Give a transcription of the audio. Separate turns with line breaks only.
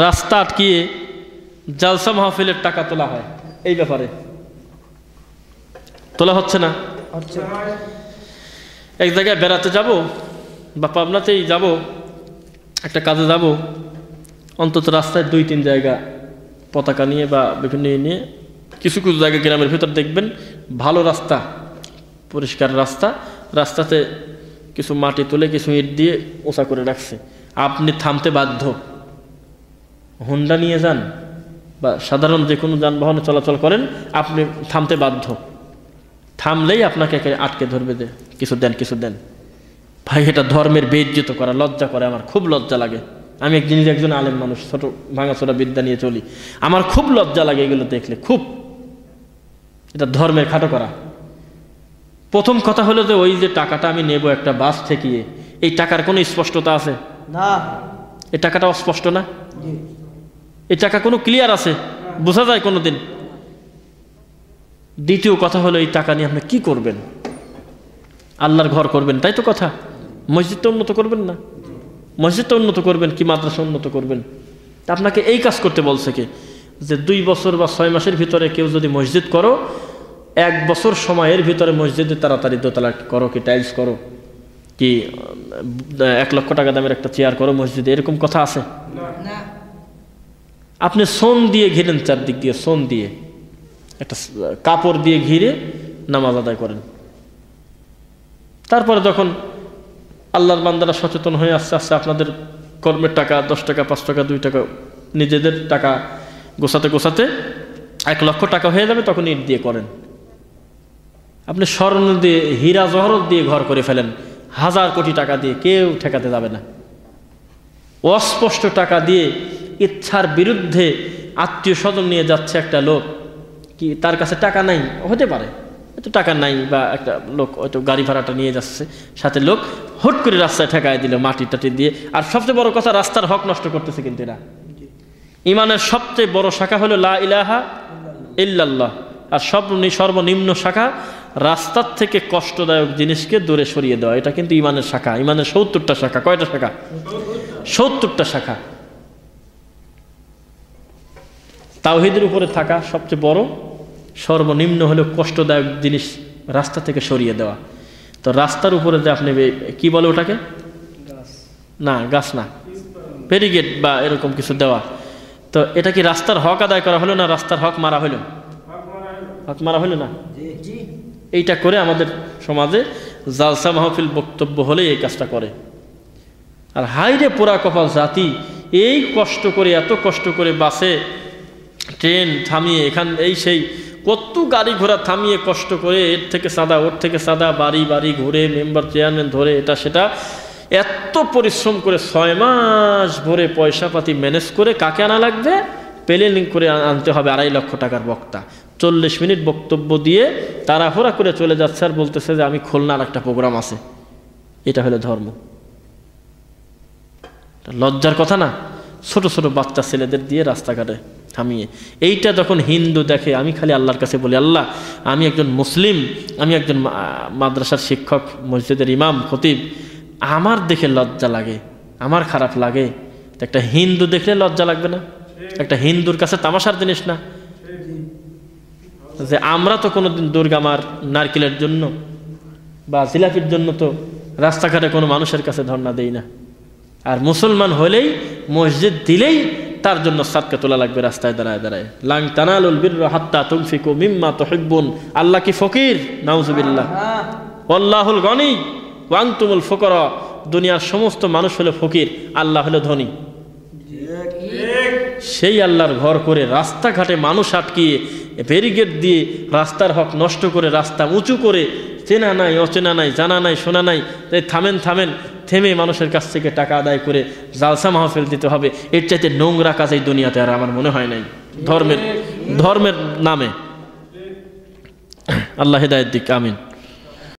রাস্তা আটকিয়ে জালসা মাহফিলের টাকা তোলা হয়, এই ব্যাপারে তোলা হচ্ছে না? এক জায়গায় বেড়াতে যাব বা পাবনাতেই যাব, একটা কাজে যাব, অন্তত রাস্তায় 2-3 জায়গা পতাকা নিয়ে বা বিভিন্ন নিয়ে, কিছু কিছু জায়গা গ্রামের ভিতর দেখবেন ভালো রাস্তা, পরিষ্কার রাস্তা, রাস্তাতে কিছু মাটি তুলে কিছু ইট দিয়ে উঁচা করে রাখছে, আপনি থামতে বাধ্য। হোন্ডা নিয়ে যান বা সাধারণ যে কোনো যানবাহনে চলাচল করেন, আপনি থামতে বাধ্য। থামলেই আপনাকে আটকে ধরবে, যে কিছু দেন কিছু দেন। ভাই, এটা ধর্মের বেইজ্জত করা, লজ্জা করে, আমার খুব লজ্জা লাগে। আমি একজন আলেম মানুষ, ছোট ভাঙাচোরা বিদ্যা নিয়ে চলি, আমার খুব লজ্জা লাগে এগুলো দেখলে, খুব। এটা ধর্মের খাটো করা। প্রথম কথা হলো যে ওই যে টাকাটা আমি নেব একটা বাস থেকে, এই টাকার কোনো স্পষ্টতা আছে না? এই টাকাটা অস্পষ্ট না? এই টাকা কোনো ক্লিয়ার আছে? বোঝা যায় কোনোদিন? দ্বিতীয় কথা হলো এই টাকা নিয়ে আপনি কি করবেন? আল্লাহর ঘর করবেন, তাই তো কথা। মসজিদটা উন্নত করবেন না? মসজিদটা উন্নত করবেন কি মাদ্রাসা উন্নত করবেন? আপনাকে এই কাজ করতে বলছে কে? যে 2 বছর বা 6 মাসের ভিতরে কেউ যদি মসজিদ করো, 1 বছর সময়ের ভিতরে মসজিদে তাড়াতাড়ি দোতলা করো, কি টাইলস করো, কি 1 লক্ষ টাকা দামের একটা চেয়ার করো মসজিদে, এরকম কথা আছে? আপনি সোন দিয়ে ঘিরেন, চারদিক দিয়ে সোন দিয়ে, একটা কাপড় দিয়ে ঘিরে নামাজ আদায় করেন। তারপরে যখন আল্লাহর বান্দারা সচেতন হয়ে আস্তে আস্তে আপনাদের কর্মের টাকা 10 টাকা 5 টাকা 2 টাকা নিজেদের টাকা গোছাতে গোছাতে 1 লক্ষ টাকা হয়ে যাবে, তখন ইট দিয়ে করেন। আপনি স্বর্ণ দিয়ে, হীরা জহরত দিয়ে ঘর করে ফেলেন, 1000 কোটি টাকা দিয়ে, কেউ ঠেকাতে যাবে না। অস্পষ্ট টাকা দিয়ে ইচ্ছার বিরুদ্ধে আত্মীয় স্বজন নিয়ে যাচ্ছে একটা লোক, কি তার কাছে টাকা নাই, হতে পারে এত টাকা নাই, বা একটা লোক হয়তো গাড়ি ভাড়াটা নিয়ে যাচ্ছে, সাথে লোক হুট করে রাস্তায় ঠেকায় দিল মাটি টাটি দিয়ে। আর সবচেয়ে বড় কথা, রাস্তার হক নষ্ট করতেছে কিন্তু এরা। ইমানের সবচেয়ে বড় শাখা হলো লা ইলাহা ইল্লাল্লাহ, আর সর্বনিম্ন শাখা রাস্তার থেকে কষ্টদায়ক জিনিসকে দূরে সরিয়ে দেওয়া। এটা কিন্তু ইমানের শাখা। ইমানের 70টা শাখা। কয়টা শাখা? 70টা শাখা। তাওহীদের উপরে থাকা সবচেয়ে বড়, সর্বনিম্ন হলো কষ্টদায়ক জিনিস রাস্তা থেকে সরিয়ে দেওয়া। তো রাস্তার উপরে যে আপনি কি বলে ওটাকে, না গাছ না, ব্যারিকেড বা এরকম কিছু দেওয়া, তো এটা কি রাস্তার হক আদায় করা হলো না রাস্তার হক মারা হলো? হক মারা হলো না? এইটা করে আমাদের সমাজে জালসা মাহফিল বক্তব্য হলে এই কাজটা করে। আর হাইরে পোড়া কপাল জাতি, এই কষ্ট করে, এত কষ্ট করে বাসে ট্রেন থামিয়ে, এখান এই সেই কত গাড়ি ঘোড়া থামিয়ে কষ্ট করে, এর থেকে সাদা ওর থেকে সাদা, বাড়ি বাড়ি ঘুরে মেম্বার চেয়ারম্যান ধরে এটা সেটা, এত পরিশ্রম করে 6 মাস ভরে পয়সা পাতি ম্যানেজ করে কাকে আনা লাগবে? প্লেনিং করে আনতে হবে 2.5 লক্ষ টাকার বক্তা। 40 মিনিট বক্তব্য দিয়ে তাড়াহুড়া করে চলে যাচ্ছে আর বলতেছে যে আমি খুলনার একটা প্রোগ্রাম আছে। এটা হলো ধর্ম? লজ্জার কথা না? ছোট ছোট বাচ্চা ছেলেদের দিয়ে রাস্তাঘাটে থামিয়ে। এইটা যখন হিন্দু দেখে, আমি খালি আল্লাহর কাছে বলি, আল্লাহ, আমি একজন মুসলিম, আমি একজন মাদ্রাসার শিক্ষক, মসজিদের ইমাম, খতিব, আমার দেখে লজ্জা লাগে, আমার খারাপ লাগে। একটা হিন্দু দেখলে লজ্জা লাগবে না? একটা হিন্দুর কাছে তামাশার জিনিস না যে আমরা তো কোনোদিন দুর্গা মার নারকেলের জন্য বা জিলাপির জন্য তো রাস্তাঘাটে কোনো মানুষের কাছে ধর্ণা দেই না। আর মুসলমান হলেই, মসজিদ দিলেই তার জন্য সাদকা তোলা লাগবে রাস্তায় দাঁড়ায় দাঁড়ায়। লাং তানালুল বিররা হাত্তা তুনফিকু মিম্মা তুহিব্বুন। আল্লাহ কি ফকির? নাউজুবিল্লাহ। আল্লাহুল গনি ওয়া আনতুমুল ফুকারা। দুনিয়ার সমস্ত মানুষ হলো ফকির, আল্লাহ হলো ধনী। সেই আল্লাহর ঘর করে রাস্তাঘাটে মানুষ আটকিয়ে ব্যারিকেড দিয়ে রাস্তার হক নষ্ট করে, রাস্তা উঁচু করে, চেনা নাই অচেনা নাই, জানা নাই শোনা নাই, তাই থামেন, থেমে মানুষের কাছ থেকে টাকা আদায় করে জালসা মাহফিল দিতে হবে, এর চাইতে নোংরা কাজ এই দুনিয়াতে আর আমার মনে হয় নাই ধর্মের নামে। আল্লাহ হিদায়াত দিক, আমিন।